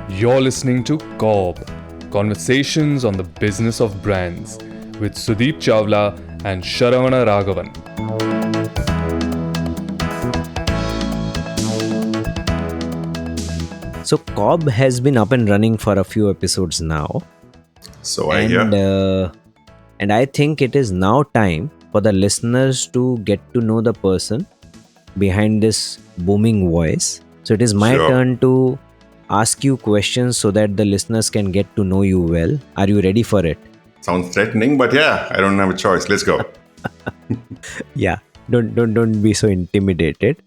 You're listening to COB, Conversations on the Business of Brands, with Sudeep Chawla and Sharavana Raghavan. So COB has been up and running for a few episodes now. So I hear. And I think it is now time for the listeners to get to know the person behind this booming voice. So it is my Sure. turn to ask you questions so that the listeners can get to know you well. Are you ready for it? Sounds threatening, but yeah, I don't have a choice. Let's go. Yeah. Don't be so intimidated.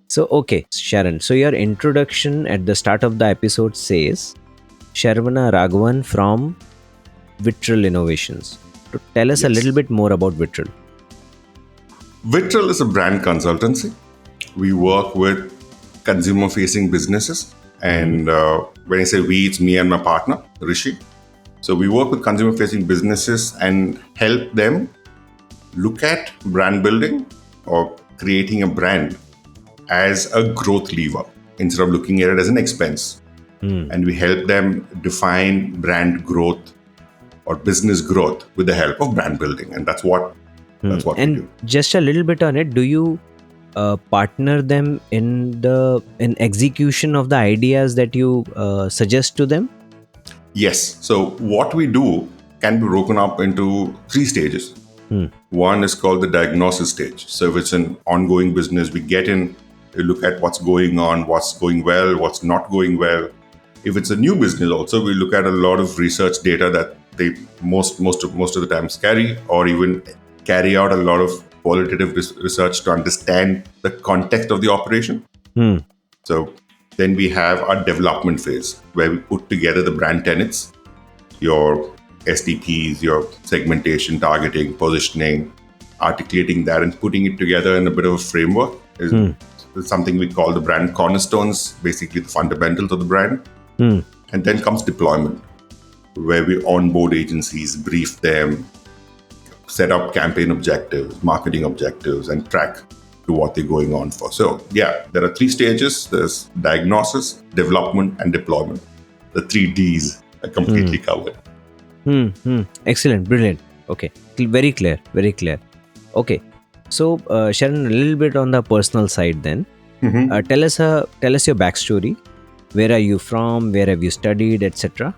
So okay, Sharan. So your introduction at the start of the episode says Sharavana Raghavan from Vitral Innovations. To tell us a Yes. little bit more about Vitral. Vitral is a brand consultancy. We work with consumer-facing businesses. And when I say we, it's me and my partner, Rishi. So we work with consumer-facing businesses and help them look at brand building or creating a brand as a growth lever instead of looking at it as an expense. And we help them define brand growth or business growth with the help of brand building. And that's what we And do. just a little bit on it, do you partner them in execution of the ideas that you suggest to them? Yes. So what we do can be broken up into 3 stages. One is called the diagnosis stage. So if it's an ongoing business, we get in, we look at what's going on, what's going well, what's not going well. If it's a new business also, we look at a lot of research data that they most of the times carry, or even carry out a lot of qualitative research to understand the context of the operation. So then we have our development phase where we put together the brand tenets, your STPs, your segmentation, targeting, positioning, articulating that and putting it together in a bit of a framework is something we call the brand cornerstones, basically the fundamentals of the brand. And then comes deployment, where we onboard agencies, brief them, set up campaign objectives, marketing objectives, and track to what they're going on for. So yeah, there are 3 stages. There's diagnosis, development, and deployment. The 3 Ds are completely covered. Excellent, brilliant. Okay, very clear, very clear. Okay, so Sharon, a little bit on the personal side then. Tell us your backstory. Where are you from? Where have you studied, etc.?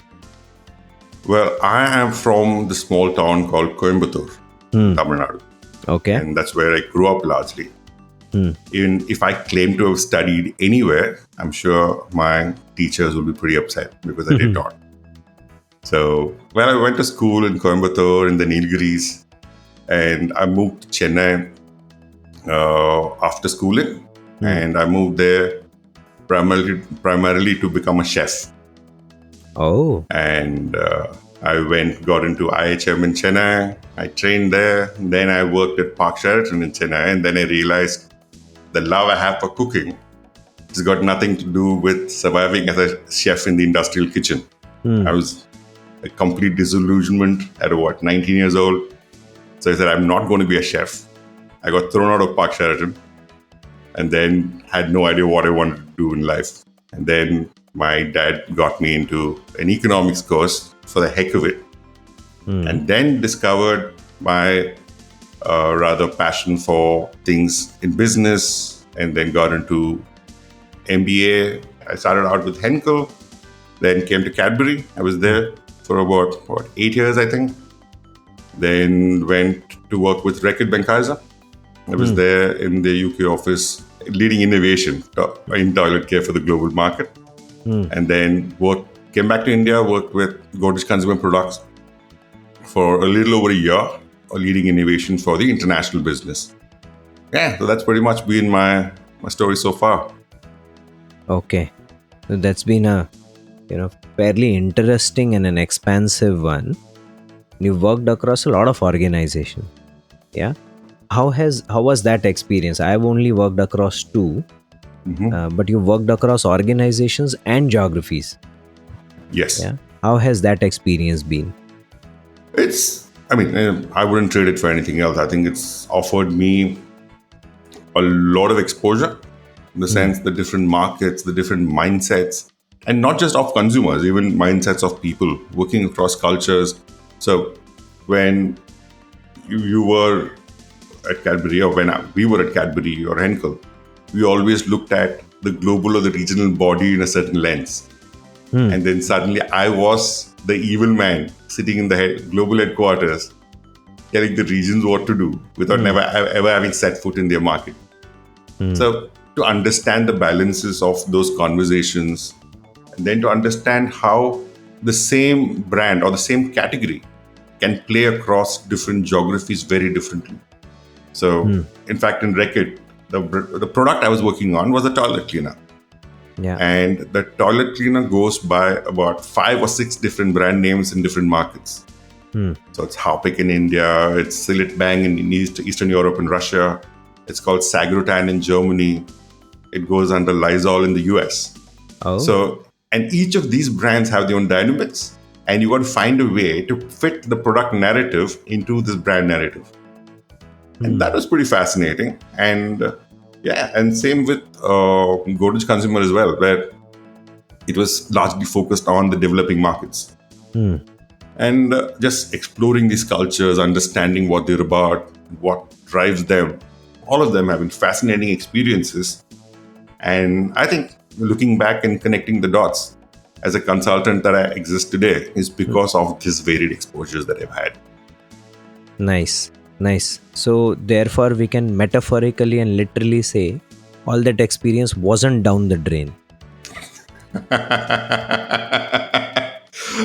Well, I am from the small town called Coimbatore, Tamil Nadu. Okay. And that's where I grew up largely. Even if I claim to have studied anywhere, I'm sure my teachers will be pretty upset because I did not. So, well, I went to school in Coimbatore in the Nilgiris, and I moved to Chennai after schooling, and I moved there primarily to become a chef. Oh. And I got into IHM in Chennai. I trained there. Then I worked at Park Sheraton in Chennai. And then I realized the love I have for cooking has got nothing to do with surviving as a chef in the industrial kitchen. I was a complete disillusionment at 19 years old. So I said, I'm not going to be a chef. I got thrown out of Park Sheraton and then had no idea what I wanted to do in life. And then my dad got me into an economics course for the heck of it. And then discovered my rather passion for things in business, and then got into MBA. I started out with Henkel, then came to Cadbury. I was there for about 8 years, I think. Then went to work with Reckitt Benckiser. I was there in the UK office, leading innovation in toilet care for the global market. And then came back to India, worked with Godrej Consumer Products for a little over a year, leading innovation for the international business. Yeah, so that's pretty much been my story so far. Okay. So that's been a fairly interesting and an expansive one. You've worked across a lot of organizations. Yeah. How was that experience? I've only worked across 2, but you've worked across organizations and geographies. Yes. Yeah. How has that experience been? I wouldn't trade it for anything else. I think it's offered me a lot of exposure in the sense the different markets, the different mindsets, and not just of consumers, even mindsets of people working across cultures. So when you were at Cadbury, or when we were at Cadbury or Henkel, we always looked at the global or the regional body in a certain lens. And then suddenly I was the evil man sitting in the global headquarters telling the regions what to do without never ever having set foot in their market. So to understand the balances of those conversations, and then to understand how the same brand or the same category can play across different geographies very differently. So in fact, in Reckitt, the product I was working on was a toilet cleaner. Yeah. And the toilet cleaner goes by about 5 or 6 different brand names in different markets. So it's Harpic in India, it's Silit Bang in Eastern Europe and Russia, it's called Sagrotan in Germany, it goes under Lysol in the US. Oh. So, and each of these brands have their own dynamics, and you got to find a way to fit the product narrative into this brand narrative. And that was pretty fascinating. And and same with Godrej Consumer as well, where it was largely focused on the developing markets. And just exploring these cultures, understanding what they're about, what drives them. All of them having fascinating experiences. And I think looking back and connecting the dots as a consultant that I exist today is because of these varied exposures that I've had. Nice. So therefore we can metaphorically and literally say all that experience wasn't down the drain.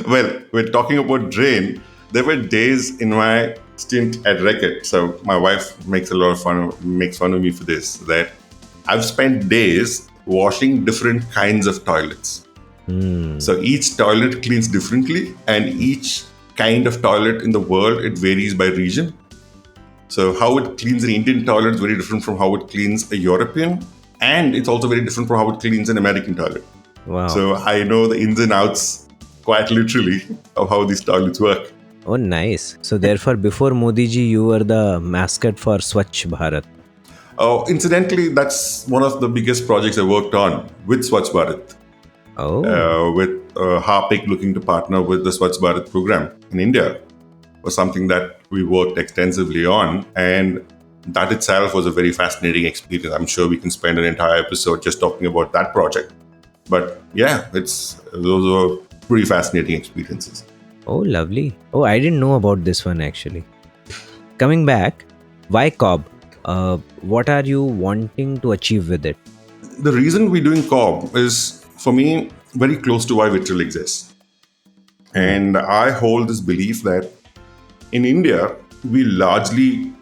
Well, we're talking about drain. There were days in my stint at Reckitt. So my wife makes fun of me for this, that I've spent days washing different kinds of toilets. So each toilet cleans differently, and each kind of toilet in the world, it varies by region. So how it cleans an Indian toilet is very different from how it cleans a European, and it's also very different from how it cleans an American toilet. Wow. So I know the ins and outs, quite literally, of how these toilets work. Oh, nice. So therefore, before Modi ji, you were the mascot for Swachh Bharat. Oh, incidentally, that's one of the biggest projects I worked on with Swachh Bharat. With Harpic looking to partner with the Swachh Bharat program in India was something that we worked extensively on, and that itself was a very fascinating experience. I'm sure we can spend an entire episode just talking about that project. But yeah, those were pretty fascinating experiences. Oh, lovely. Oh, I didn't know about this one actually. Coming back, why Cobb? What are you wanting to achieve with it? The reason we're doing Cobb is, for me, very close to why Vitral exists. And I hold this belief that in India, we largely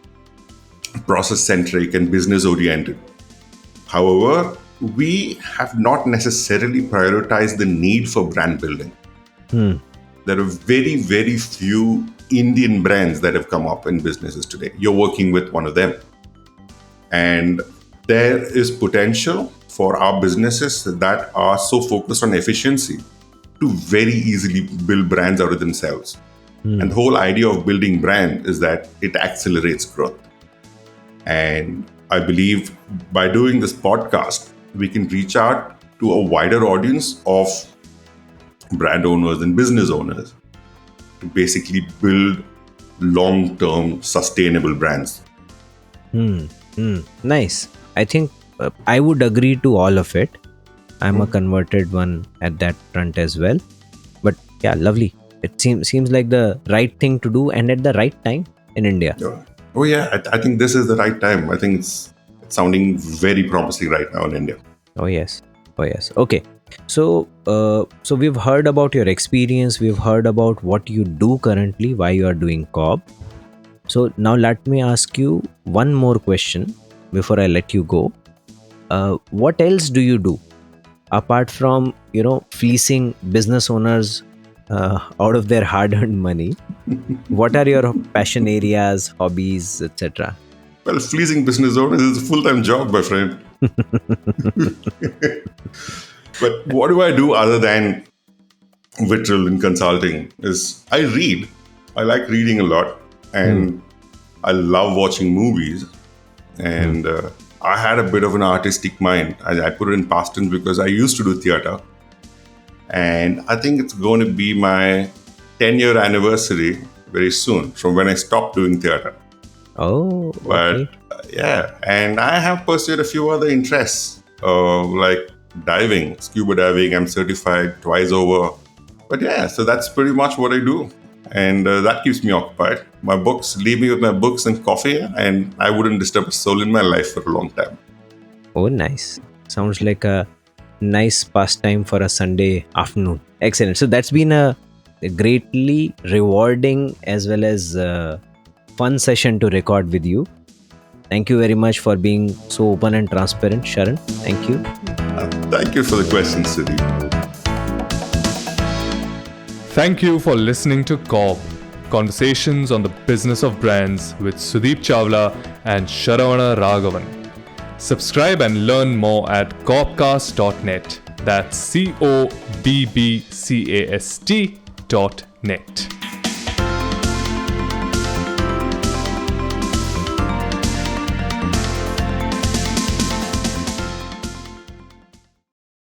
process-centric and business-oriented. However, we have not necessarily prioritized the need for brand building. There are very, very few Indian brands that have come up in businesses today. You're working with one of them. And there is potential for our businesses that are so focused on efficiency to very easily build brands out of themselves. And the whole idea of building brand is that it accelerates growth. And I believe by doing this podcast, we can reach out to a wider audience of brand owners and business owners to basically build long-term sustainable brands. Nice. I think I would agree to all of it. I'm a converted one at that front as well. But yeah, lovely. It seems like the right thing to do and at the right time in India. Oh yeah, I think this is the right time. I think it's sounding very promising right now in India. Oh yes. Okay. So we've heard about your experience. We've heard about what you do currently, why you are doing Cobb. So now let me ask you one more question before I let you go. What else do you do apart from fleecing business owners out of their hard-earned money? What are your passion areas, hobbies, etc.? Well, fleecing business owners is a full-time job, my friend. But what do I do other than Vitral in consulting is I read. I like reading a lot, and I love watching movies. And I had a bit of an artistic mind. I put it in past tense because I used to do theater. And I think it's going to be my 10-year anniversary very soon from when I stopped doing theater. Oh, But okay. yeah, and I have pursued a few other interests like diving, scuba diving. I'm certified twice over. But yeah, so that's pretty much what I do. And that keeps me occupied. My books, leave me with my books and coffee, and I wouldn't disturb a soul in my life for a long time. Oh, nice. Sounds like a nice pastime for a Sunday afternoon. Excellent. So that's been a greatly rewarding as well as fun session to record with you. Thank you very much for being so open and transparent, Sharan. Thank you. Thank you for the question, Siddhi. Thank you for listening to COB, Conversations on the Business of Brands with Sudeep Chawla and Sharavana Raghavan. Subscribe and learn more at cobcast.net. That's COBBCAST.net.